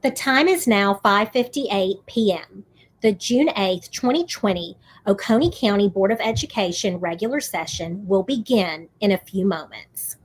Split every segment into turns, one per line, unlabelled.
The time is now 5:58 p.m. The June 8th, 2020 Oconee County Board of Education regular session will begin in a few moments.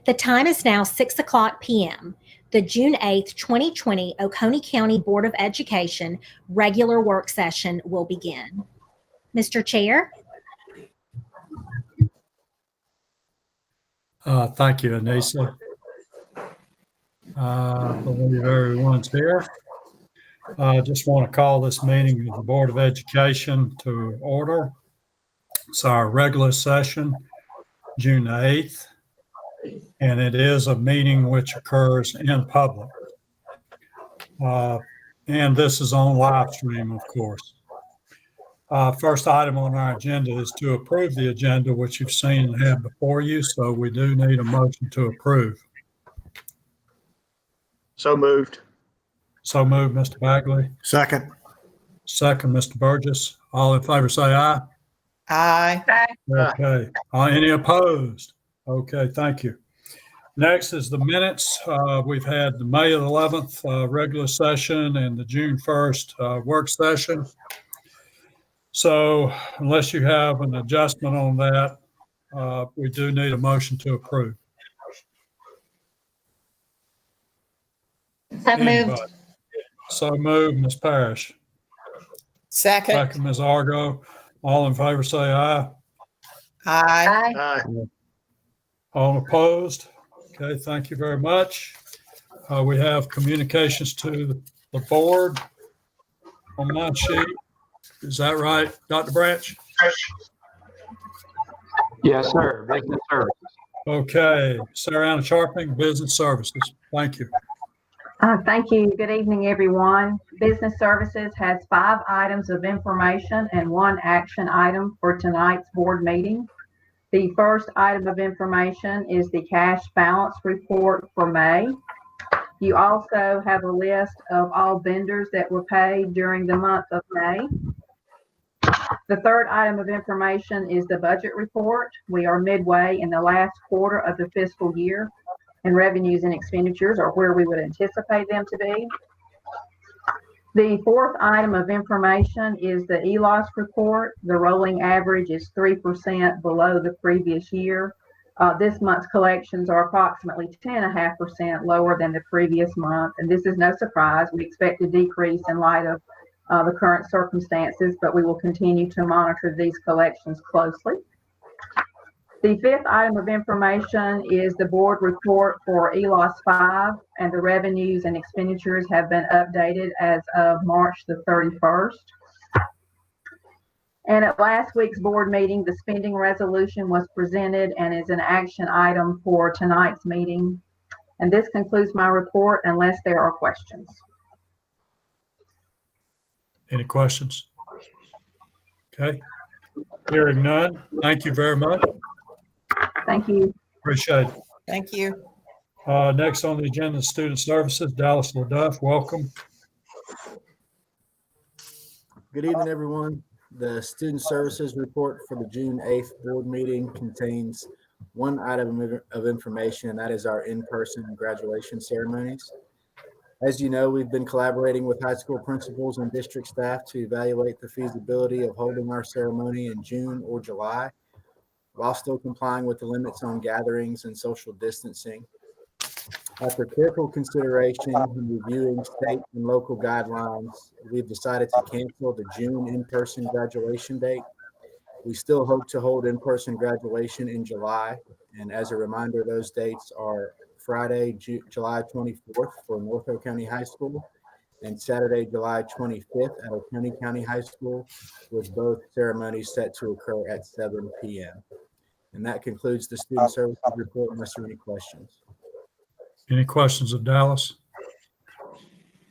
The time is now 6 o'clock p.m. The June 8th, 2020 Oconee County Board of Education regular work session will begin. Mr. Chair?
Thank you, Anissa. I believe everyone's here. I just want to call this meeting of the Board of Education to order. It's our regular session, June 8th, and it is a meeting which occurs in public. And this is on live stream, of course. First item on our agenda is to approve the agenda, which you've seen and have before you, so we do need a motion to approve.
So moved.
So moved, Mr. Bagley.
Second.
Second, Mr. Burgess. All in favor say aye.
Aye.
Okay. Any opposed? Okay, thank you. Next is the minutes. We've had the May 11th regular session and the June 1st work session. So unless you have an adjustment on that, we do need a motion to approve.
So moved.
So moved, Ms. Parrish.
Second.
Second, Ms. Argo. All in favor say aye.
Aye.
Aye.
All opposed? Okay, thank you very much. We have communications to the board on my sheet. Is that right, Dr. Branch?
Yes, sir. Business services.
Okay, Sarah Anna Sharping, Business Services. Thank you.
Thank you. Good evening, everyone. Business Services has 5 items of information and 1 action item for tonight's board meeting. The first item of information is the cash balance report for May. You also have a list of all vendors that were paid during the month of May. The third item of information is the budget report. We are midway in the last quarter of the fiscal year, and revenues and expenditures are where we would anticipate them to be. The fourth item of information is the ELOS report. The rolling average is 3% below the previous year. This month's collections are approximately 10.5% lower than the previous month, and this is no surprise. We expect a decrease in light of the current circumstances, but we will continue to monitor these collections closely. The fifth item of information is the board report for ELOS 5, and the revenues and expenditures have been updated as of March the 31st. And at last week's board meeting, the spending resolution was presented and is an action item for tonight's meeting. And this concludes my report unless there are questions.
Any questions? Okay. Hearing none. Thank you very much.
Thank you.
Appreciate it.
Thank you.
Next on the agenda is Student Services. Dallas LaDuff, welcome.
Good evening, everyone. The Student Services report for the June 8th board meeting contains one item of information, and that is our in-person graduation ceremonies. As you know, we've been collaborating with high school principals and district staff to evaluate the feasibility of holding our ceremony in June or July, while still complying with the limits on gatherings and social distancing. After careful consideration and reviewing state and local guidelines, we've decided to cancel the June in-person graduation date. We still hope to hold in-person graduation in July. And as a reminder, those dates are Friday, July 24th for North Oconee High School and Saturday, July 25th at Oconee County High School, with both ceremonies set to occur at 7 p.m. And that concludes the Student Services report, unless there are any questions.
Any questions of Dallas?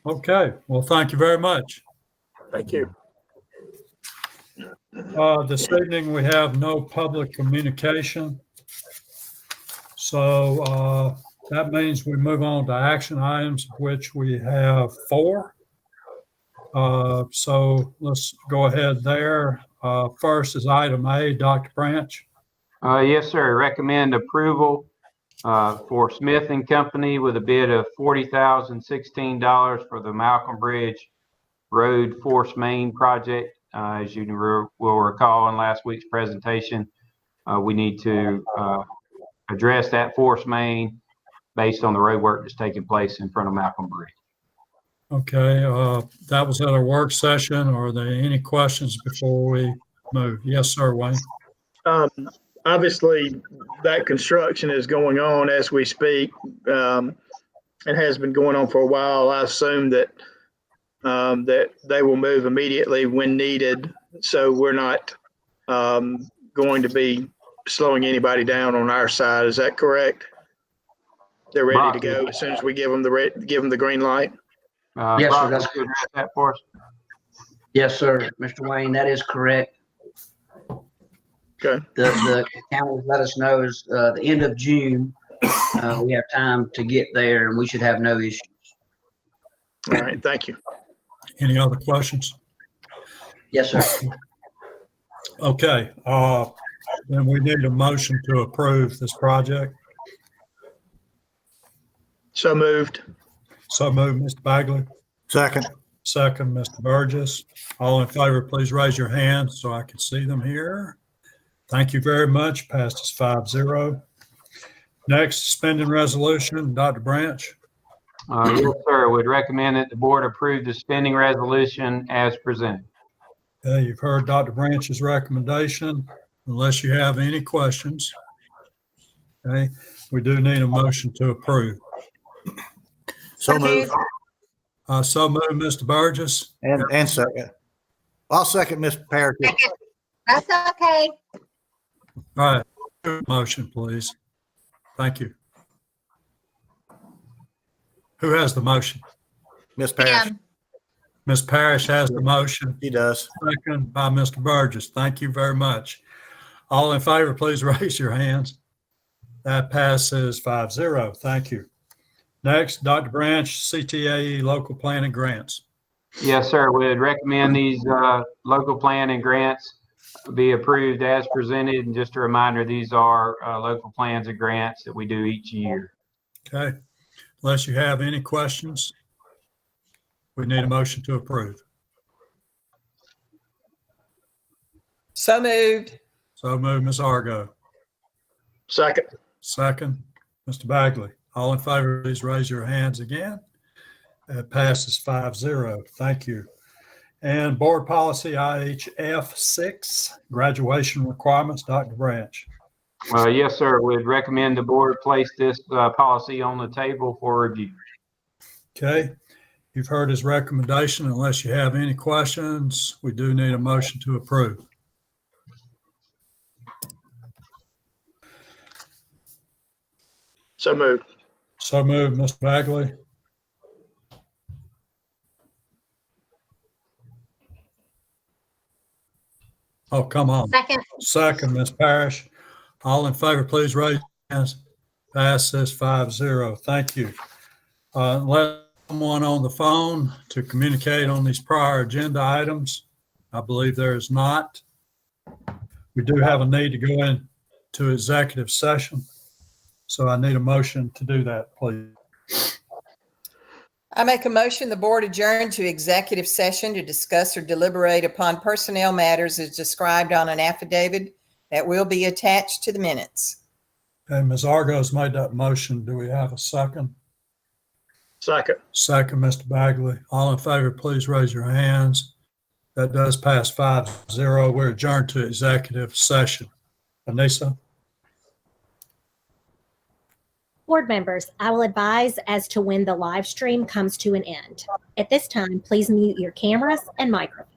Okay, well, thank you very much.
Thank you.
This evening, we have no public communication. So that means we move on to action items, which we have 4. So let's go ahead there. First is item A, Dr. Branch.
Yes, sir. Recommend approval for Smith and Company with a bid of $40,016 for the Malcolm Bridge Road Force Main project. As you will recall in last week's presentation, we need to address that force main based on the road work that's taking place in front of Malcolm Bridge.
Okay, that was at our work session. Are there any questions before we move? Yes, sir, Wayne.
Obviously, that construction is going on as we speak. It has been going on for a while. I assume that that they will move immediately when needed. So we're not going to be slowing anybody down on our side. Is that correct? They're ready to go as soon as we give them the green light.
Yes, sir.
That's good. That for us.
Yes, sir. Mr. Wayne, that is correct.
Okay.
The county let us know is the end of June. We have time to get there and we should have no issues.
All right. Thank you.
Any other questions?
Yes, sir.
Okay, then we need a motion to approve this project.
So moved.
So moved, Mr. Bagley.
Second.
Second, Mr. Burgess. All in favor, please raise your hand so I can see them here. Thank you very much. Passes 5-0. Next, suspending resolution, Dr. Branch.
Yes, sir. Would recommend that the board approve the spending resolution as presented.
Okay, you've heard Dr. Branch's recommendation. Unless you have any questions, okay, we do need a motion to approve.
So moved.
So moved, Mr. Burgess.
And second. I'll second Ms. Parrish.
That's okay.
All right, motion, please. Thank you. Who has the motion?
Ms. Parrish.
Ms. Parrish has the motion.
He does.
Second by Mr. Burgess. Thank you very much. All in favor, please raise your hands. That passes 5-0. Thank you. Next, Dr. Branch, CTAE local planning grants.
Yes, sir. Would recommend these local planning grants be approved as presented. And just a reminder, these are local plans and grants that we do each year.
Okay. Unless you have any questions, we need a motion to approve.
So moved.
So moved, Ms. Argo.
Second.
Second, Mr. Bagley. All in favor, please raise your hands again. It passes 5-0. Thank you. And board policy IHF 6, graduation requirements, Dr. Branch.
Yes, sir. Would recommend the board place this policy on the table for review.
Okay. You've heard his recommendation. Unless you have any questions, we do need a motion to approve.
So moved.
So moved, Mr. Bagley. Oh, come on.
Second.
Second, Ms. Parrish. All in favor, please raise your hands. Passes 5-0. Thank you. Unless someone on the phone to communicate on these prior agenda items, I believe there is not. We do have a need to go into executive session. So I need a motion to do that, please.
I make a motion, the board adjourn to executive session to discuss or deliberate upon personnel matters as described on an affidavit that will be attached to the minutes.
Okay, Ms. Argos made that motion. Do we have a second?
Second.
Second, Mr. Bagley. All in favor, please raise your hands. That does pass 5-0. We're adjourned to executive session. Anissa?
Board members, I will advise as to when the live stream comes to an end. At this time, please mute your cameras and microphones.